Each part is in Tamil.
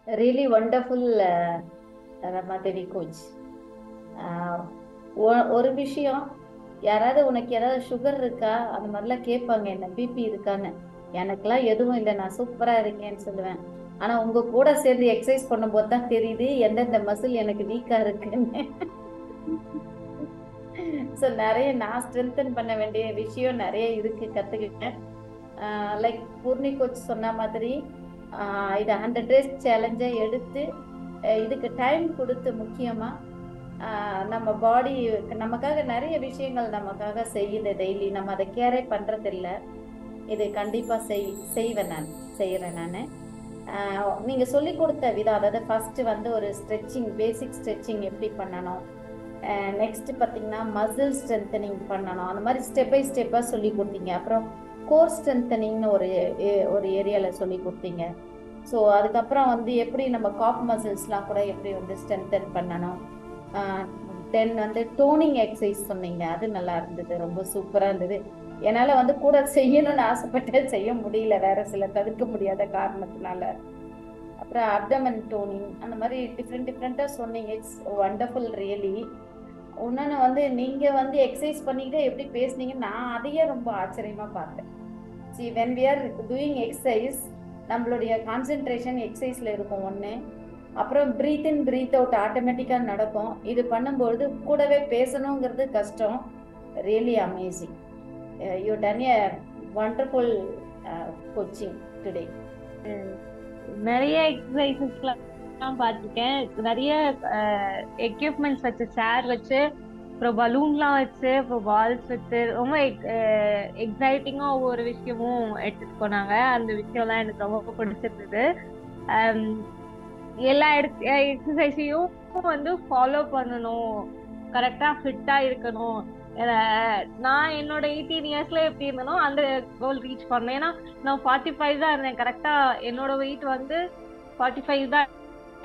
Really wonderful Ramadevi coach. ஒரு விஷயம், யாராவது உனக்கு ஏதாவது சுகர் இருக்கா அந்த மாதிரிலாம் கேட்பாங்க, என்ன பிபி இருக்கான்னு. எனக்கெல்லாம் எதுவும் இல்லை, நான் சூப்பரா இருக்கேன்னு சொல்லுவேன். ஆனா உங்க கூட சேர்ந்து எக்ஸசைஸ் பண்ணும்போது தான் தெரியுது எந்தெந்த மசில் எனக்கு வீக்கா இருக்குன்னு. ஸோ நிறைய நான் ஸ்ட்ரென்தன் பண்ண வேண்டிய விஷயம் நிறைய இருக்கு, கத்துக்கிட்டேன். லைக் பூர்ணி கோச் சொன்ன மாதிரி இதை 100 days சேலஞ்சை எடுத்து இதுக்கு டைம் கொடுத்து, முக்கியமா நம்ம பாடி நமக்காக நிறைய விஷயங்கள் நமக்காக செய்யுது டெய்லி, நம்ம அதை கேரே பண்றதில்ல. இது கண்டிப்பா செய்வேன், நான் செய்யறேன். நான் நீங்க சொல்லி கொடுத்த விதம், அதாவது ஃபர்ஸ்ட் வந்து ஒரு ஸ்ட்ரெச்சிங், பேசிக் ஸ்ட்ரெச்சிங் எப்படி பண்ணணும், நெக்ஸ்ட் பார்த்தீங்கன்னா மசில் ஸ்ட்ரென்தனிங் பண்ணணும், அந்த மாதிரி ஸ்டெப் பை ஸ்டெப்பாக சொல்லி கொடுத்தீங்க. அப்புறம் கோர் ஸ்ட்ரென்தனிங்னு ஒரு ஏரியாவில் சொல்லி கொடுத்தீங்க. ஸோ அதுக்கப்புறம் வந்து எப்படி நம்ம காப் மசில்ஸ்லாம் கூட எப்படி வந்து ஸ்ட்ரென்தன் பண்ணணும். தென் வந்து டோனிங் எக்ஸசைஸ் சொன்னீங்க, அது நல்லா இருந்தது, ரொம்ப சூப்பராக இருந்தது. என்னால் வந்து கூட செய்யணும்னு ஆசைப்பட்டு செய்ய முடியல, வேற சில தவிர்க்க முடியாத காரணத்தினால. அப்புறம் அப்டமன் டோனிங், அந்த மாதிரி டிஃப்ரெண்ட்டாக சொன்னீங்க. It's wonderful really. இன்னொன்று வந்து நீங்கள் வந்து எக்ஸசைஸ் பண்ணிக்கிட்டே எப்படி பேசுனீங்க, நான் அதையே ரொம்ப ஆச்சரியமாக பார்த்தேன். See when we are doing exercise, நம்மளுடைய கான்சென்ட்ரேஷன் எக்ஸசைஸில் இருக்கும் ஒன்று, அப்புறம் ப்ரீத் இன் ப்ரீத் அவுட் ஆட்டோமேட்டிக்காக நடக்கும். இது பண்ணும்பொழுது கூடவே பேசணுங்கிறது கஷ்டம். Really amazing. You done a wonderful coaching today. நிறைய எக்ஸசைசஸ்லாம் பார்த்துருக்கேன். நிறைய எக்யூப்மெண்ட்ஸ் வச்சு, சேர் வச்சு, அப்புறம் பலூன்லாம் வச்சு, அப்புறம் பால்ஸ் வச்சு, ரொம்ப எக்ஸைட்டிங்காக ஒவ்வொரு விஷயமும் எடுத்துட்டு போனாங்க. அந்த விஷயம்லாம் எனக்கு ரொம்ப பிடிச்சிருந்தது. எல்லா எக்ஸசைஸையும் வந்து ஃபாலோ பண்ணணும், கரெக்டாக ஃபிட்டாக இருக்கணும். நான் என்னோட 18 yearsல எப்படி இருந்தனோ அந்த கோல் ரீச் பண்ணேன். ஏன்னா நான் 45 தான் இருந்தேன். கரெக்டா என்னோட வெயிட் வந்து 45 தான்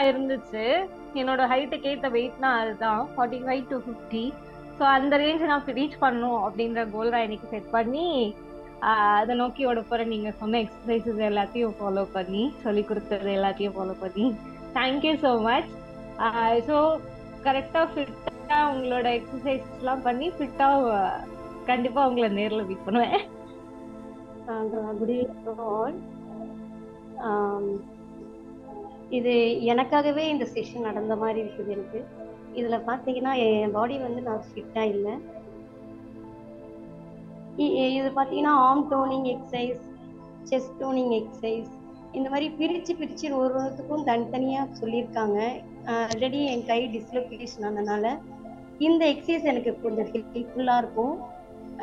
இருந்துச்சு. என்னோட ஹைட்டுக்கு ஏற்ற வெயிட்னா அதுதான் 45 to 50. ஸோ அந்த ரேஞ்ச் நான் ரீச் பண்ணணும் அப்படின்ற கோல் தான் எனக்கு செட் பண்ணி அதை நோக்கி ஓட போறேன். நீங்க சொன்ன எக்ஸசைசஸ் எல்லாத்தையும் ஃபாலோ பண்ணி, சொல்லி கொடுத்தது எல்லாத்தையும் ஃபாலோ பண்ணி, தேங்க்யூ ஸோ மச். ஸோ கரெக்டா ஃபிட்டா உங்களோட எக்ஸசைஸ்லாம் பண்ணி ஃபிட்டா கண்டிப்பா உங்களை நேர்ல மீட் பண்ணுவேன். Good evening all. இது எனக்காகவே இந்த செஷன் நடந்த மாதிரி இருக்குது எனக்கு. இதில் பார்த்தீங்கன்னா என் பாடி வந்து நான் ஃபிட்டாக இல்லை. இது பார்த்தீங்கன்னா arm toning exercise, chest toning exercise, இந்த மாதிரி பிரித்து ஒரு ஒருத்துக்கும் தனித்தனியாக சொல்லியிருக்காங்க. ஆல்ரெடி என் கை டிஸ்லொகேஷன் ஆனதுனால இந்த எக்ஸசைஸ் எனக்கு கொஞ்சம் ஹெல்ப்ஃபுல்லாக இருக்கும்.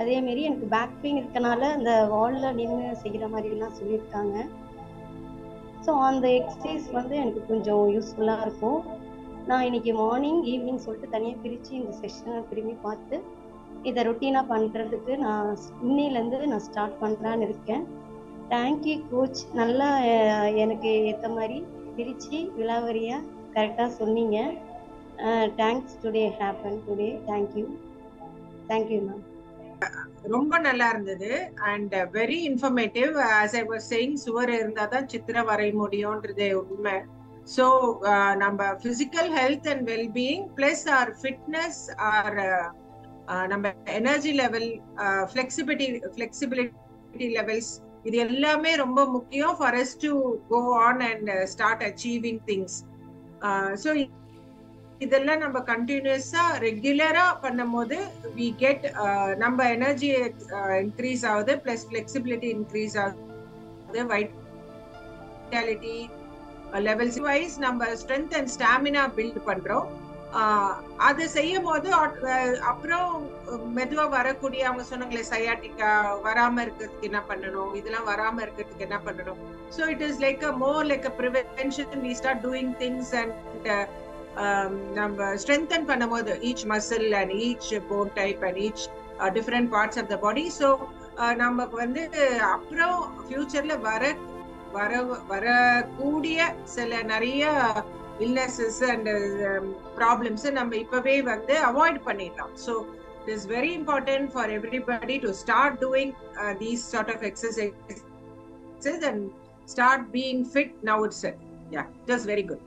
அதேமாரி எனக்கு பேக் பெயின் இருக்கனால அந்த வாலில் நின்று செய்கிற மாதிரிலாம் சொல்லியிருக்காங்க. ஸோ அந்த எக்ஸசைஸ் வந்து எனக்கு கொஞ்சம் யூஸ்ஃபுல்லாக இருக்கும். நான் இன்னைக்கு மார்னிங் ஈவினிங் சொல்லிட்டு தனியாக பிரித்து இந்த செஷனை திரும்பி பார்த்து இதை ரொட்டீனாக பண்ணுறதுக்கு நான் இன்னிலேருந்து நான் ஸ்டார்ட் பண்ணலான்னு இருக்கேன். Thank you coach. நல்லா எனக்கு ஏற்ற மாதிரி பிரித்து விலாவரியாக கரெக்டாக சொன்னீங்க. Thanks. Today happen today. Thank you ma'am. ரொம்ப நல்லா இருந்தது and very informative. As I was saying, சுவர் இருந்தா தான் சித்திரம் வரைய முடியும்ன்றது உண்மை. ஸோ நம்ம physical health and wellbeing plus our fitness, our நம்ம எனர்ஜி லெவல், ஃபிளெக்சிபிலிட்டி லெவல்ஸ், இது எல்லாமே ரொம்ப முக்கியம் for us to go on and start achieving things. So இதெல்லாம் நம்ம கண்டினியூஸா ரெகுலரா பண்ணும் போது வி கெட் நம்ம எனர்ஜி இன்க்ரீஸ் ஆகுது, பிளஸ் ஃபிளெக்சிபிலிட்டி இன்க்ரீஸ் ஆகுது, வைட்டாலிட்டி லெவல்ஸ் வைஸ் நம்ம ஸ்ட்ரென்த் அண்ட் ஸ்டாமினா பில்ட் பண்றோம். அது செய்யும் போது அப்புறம் மெதுவா வரக்கூடிய, அவங்க சொன்னாங்களே சயாட்டிக்கா வராம இருக்கிறதுக்கு என்ன பண்ணணும், இதெல்லாம் வராம இருக்கிறதுக்கு என்ன பண்ணணும். So it is like a more like a prevention. We start doing things and நம்ம ஸ்ட்ரென்தன் பண்ணும்போது each muscle and each bone type and each different parts of the body. So நமக்கு வந்து அப்புறம் ஃபியூச்சர்ல வரக்கூடிய சில நிறைய illnesses and problems நம்ம இப்பவே வந்து அவாய்ட் பண்ணிடலாம். So it is very important for everybody to start doing these sort of exercises and start being fit now itself. Yeah, just very good.